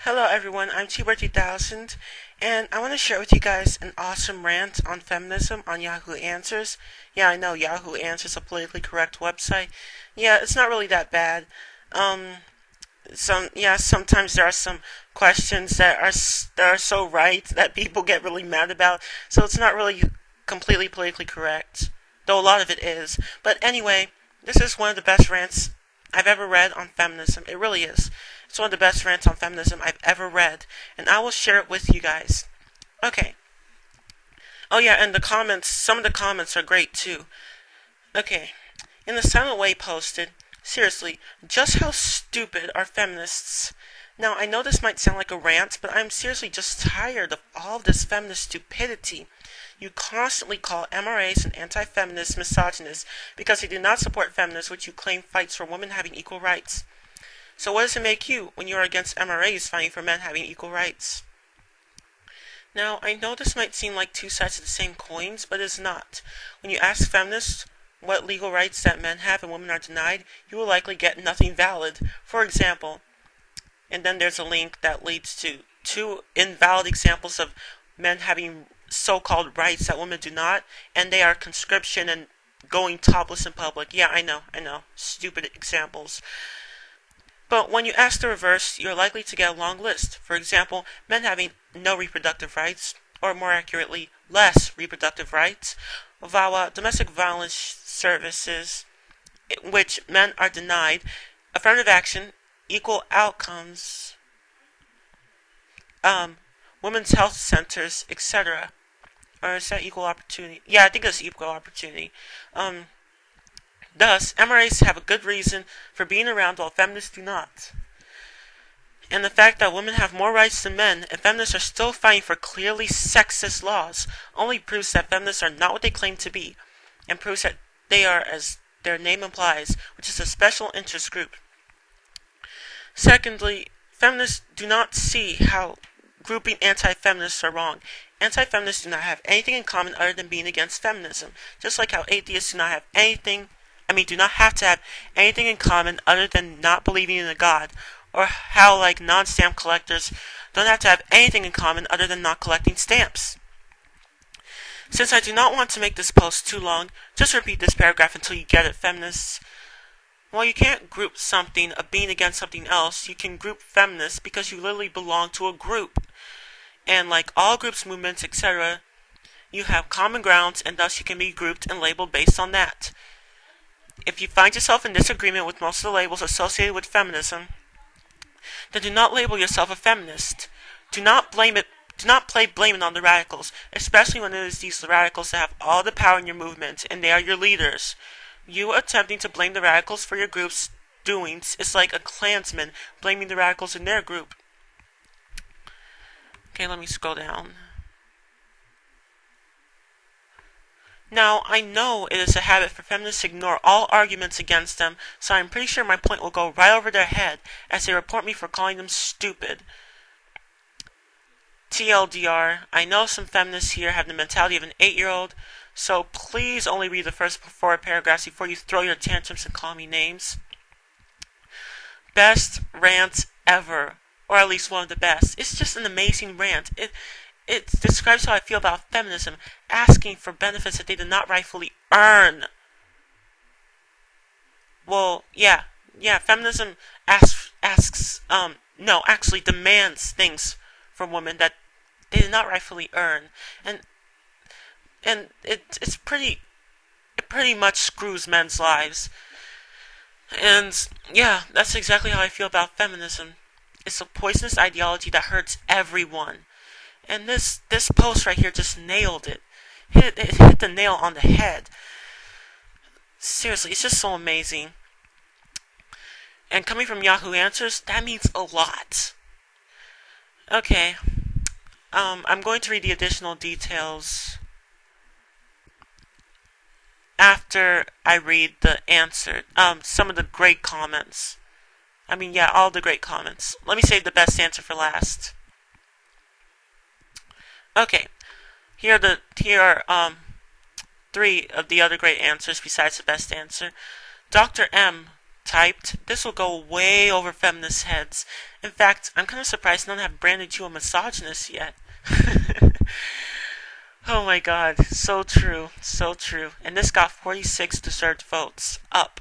Hello everyone, I'm T-Bird2000, and I want to share with you guys an awesome rant on feminism on Yahoo Answers. Yeah, I know Yahoo Answers is a politically correct website. Yeah, it's not really that bad. Um, sometimes there are some questions that are so right that people get really mad about. So it's not really completely politically correct, though a lot of it is. But anyway, this is one of the best rants I've ever read on feminism. It really is. It's one of the best rants on feminism I've ever read, and I will share it with you guys. Okay. Oh yeah, and some of the comments are great too. Okay. In the Silent Way posted, seriously, just how stupid are feminists? Now, I know this might sound like a rant, but I'm seriously just tired of all of this feminist stupidity. You constantly call MRAs and anti-feminists misogynists because they do not support feminists, which you claim fights for women having equal rights. So what does it make you when you are against MRAs fighting for men having equal rights? Now, I know this might seem like two sides of the same coins, but it's not. When you ask feminists what legal rights that men have and women are denied, you will likely get nothing valid. For example, and then there's a link that leads to two invalid examples of men having so-called rights that women do not, and they are conscription and going topless in public. Yeah, I know. Stupid examples. But when you ask the reverse, you're likely to get a long list. For example, men having no reproductive rights, or more accurately, less reproductive rights, VAWA, domestic violence services, which men are denied, affirmative action, equal outcomes, women's health centers, etc. Or is that equal opportunity? Yeah, I think it's equal opportunity. Thus, MRAs have a good reason for being around while feminists do not. And the fact that women have more rights than men and feminists are still fighting for clearly sexist laws only proves that feminists are not what they claim to be, and proves that they are, as their name implies, which is a special interest group. Secondly, feminists do not see how grouping anti-feminists are wrong. Anti-feminists do not have anything in common other than being against feminism, just like how atheists do not have to have anything in common other than not believing in a god, or how, like, non-stamp collectors don't have to have anything in common other than not collecting stamps. Since I do not want to make this post too long, just repeat this paragraph until you get it, feminists. While you can't group something of being against something else, you can group feminists because you literally belong to a group. And like all groups, movements, etc., you have common grounds, and thus you can be grouped and labeled based on that. If you find yourself in disagreement with most of the labels associated with feminism, then do not label yourself a feminist. Do not play blaming on the radicals, especially when it is these radicals that have all the power in your movement, and they are your leaders. You attempting to blame the radicals for your group's doings is like a Klansman blaming the radicals in their group. Okay, let me scroll down. Now, I know it is a habit for feminists to ignore all arguments against them, so I'm pretty sure my point will go right over their head as they report me for calling them stupid. TLDR, I know some feminists here have the mentality of an 8-year-old, so please only read the first 4 paragraphs before you throw your tantrums and call me names. Best rant ever, or at least one of the best. It's just an amazing rant. It describes how I feel about feminism, asking for benefits that they did not rightfully earn. Well, yeah, feminism demands things from women that they did not rightfully earn, and it pretty much screws men's lives. And yeah, that's exactly how I feel about feminism. It's a poisonous ideology that hurts everyone. And this post right here just nailed it. It hit the nail on the head. Seriously, it's just so amazing. And coming from Yahoo Answers, that means a lot. Okay. I'm going to read the additional details after I read the answer. Some of the great comments. All the great comments. Let me save the best answer for last. Okay, here are 3 of the other great answers besides the best answer. Dr. M typed, "This will go way over feminist heads. In fact, I'm kind of surprised none have branded you a misogynist yet." Oh my god, so true, so true. And this got 46 deserved votes. Up.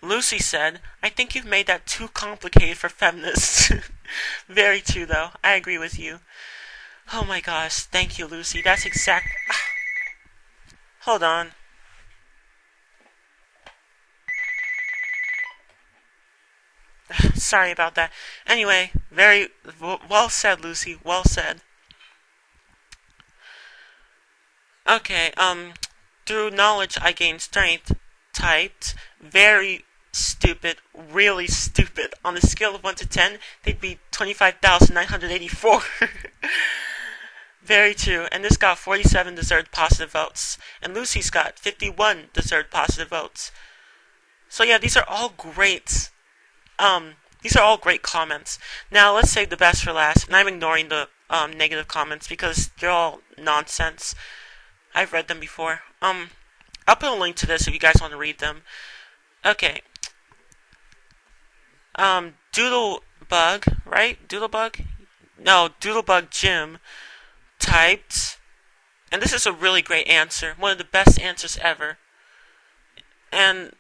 Lucy said, "I think you've made that too complicated for feminists." Very true, though. I agree with you. Oh my gosh, thank you, Lucy. That's exact. Hold on. Sorry about that. Anyway, very well said, Lucy. Well said. Okay, through knowledge I gain strength. Typed. Very stupid. Really stupid. On a scale of 1 to 10, they'd be 25,984. Very true. And this got 47 deserved positive votes. And Lucy's got 51 deserved positive votes. So yeah, these are all great. These are all great comments. Now let's save the best for last. And I'm ignoring the negative comments because they're all nonsense. I've read them before. I'll put a link to this if you guys want to read them. Okay. Doodlebug, right? Doodlebug? No, Doodlebug Jim typed, and this is a really great answer. One of the best answers ever. And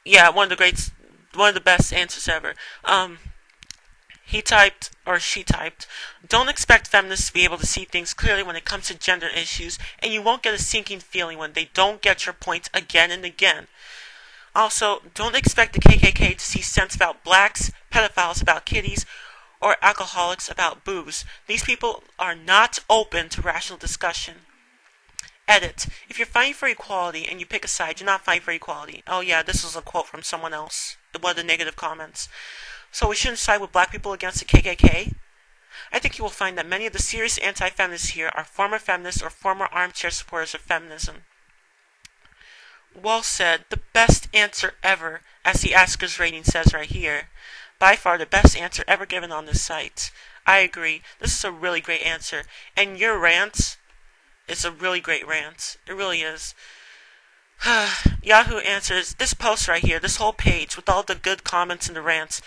yeah, one of the best answers ever. He typed, or she typed, "Don't expect feminists to be able to see things clearly when it comes to gender issues, and you won't get a sinking feeling when they don't get your point again and again. Also, don't expect the KKK to see sense about blacks, pedophiles about kitties, or alcoholics about booze. These people are not open to rational discussion." Edit. If you're fighting for equality and you pick a side, you're not fighting for equality. Oh yeah, this was a quote from someone else. One of the negative comments. So we shouldn't side with black people against the KKK? I think you will find that many of the serious anti-feminists here are former feminists or former armchair supporters of feminism. Well said. The best answer ever, as the Askers rating says right here. By far the best answer ever given on this site. I agree. This is a really great answer. And your rant is a really great rant. It really is. Yahoo answers, "This post right here, this whole page, with all the good comments and the rants,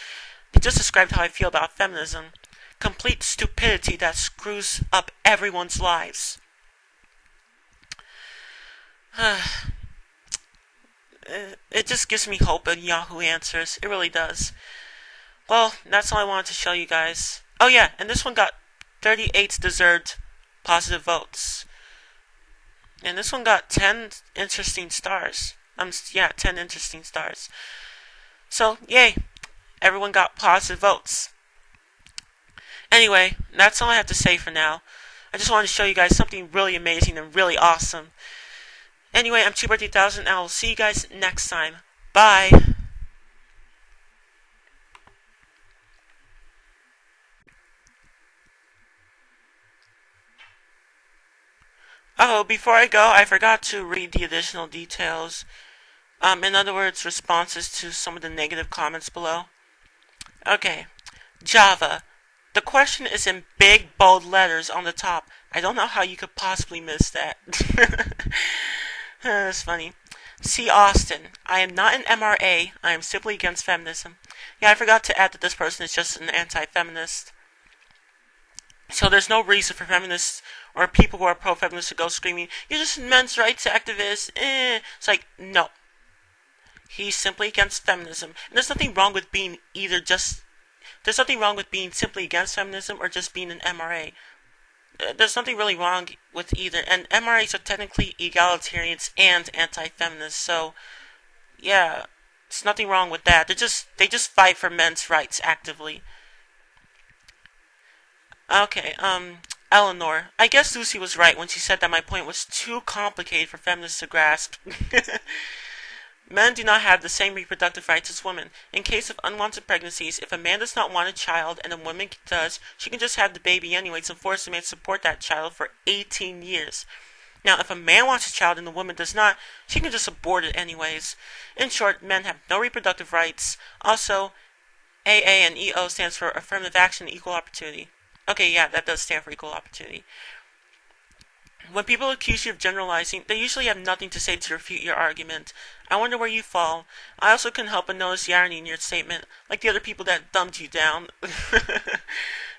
it just described how I feel about feminism. Complete stupidity that screws up everyone's lives." It just gives me hope in Yahoo Answers. It really does. Well, that's all I wanted to show you guys. Oh yeah, and this one got 38 deserved positive votes. And this one got 10 interesting stars. 10 interesting stars. So, yay. Everyone got positive votes. Anyway, that's all I have to say for now. I just wanted to show you guys something really amazing and really awesome. Anyway, I'm Cheaper3000 and I will see you guys next time. Bye. Oh, before I go, I forgot to read the additional details. In other words, responses to some of the negative comments below. Okay. Java. The question is in big, bold letters on the top. I don't know how you could possibly miss that. That's funny. C. Austin. I am not an MRA. I am simply against feminism. Yeah, I forgot to add that this person is just an anti-feminist. So there's no reason for feminists or people who are pro-feminist to go screaming, "You're just a men's rights activist." It's like, no. He's simply against feminism. And there's nothing wrong with being there's nothing wrong with being simply against feminism or just being an MRA. There's nothing really wrong with either. And MRAs are technically egalitarians and anti-feminists. So, yeah, there's nothing wrong with that. They just fight for men's rights actively. Okay, Eleanor. I guess Lucy was right when she said that my point was too complicated for feminists to grasp. Men do not have the same reproductive rights as women. In case of unwanted pregnancies, if a man does not want a child and a woman does, she can just have the baby anyways and force the man to support that child for 18 years. Now, if a man wants a child and the woman does not, she can just abort it anyways. In short, men have no reproductive rights. Also, AA and EO stands for Affirmative Action and Equal Opportunity. Okay, yeah, that does stand for equal opportunity. When people accuse you of generalizing, they usually have nothing to say to refute your argument. I wonder where you fall. I also couldn't help but notice the irony in your statement, like the other people that dumped you down.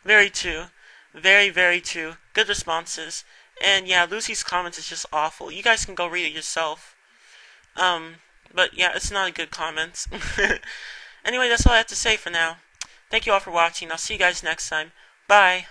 Very true. Very, very true. Good responses. And yeah, Lucy's comments is just awful. You guys can go read it yourself. But yeah, it's not a good comment. Anyway, that's all I have to say for now. Thank you all for watching. I'll see you guys next time. Bye.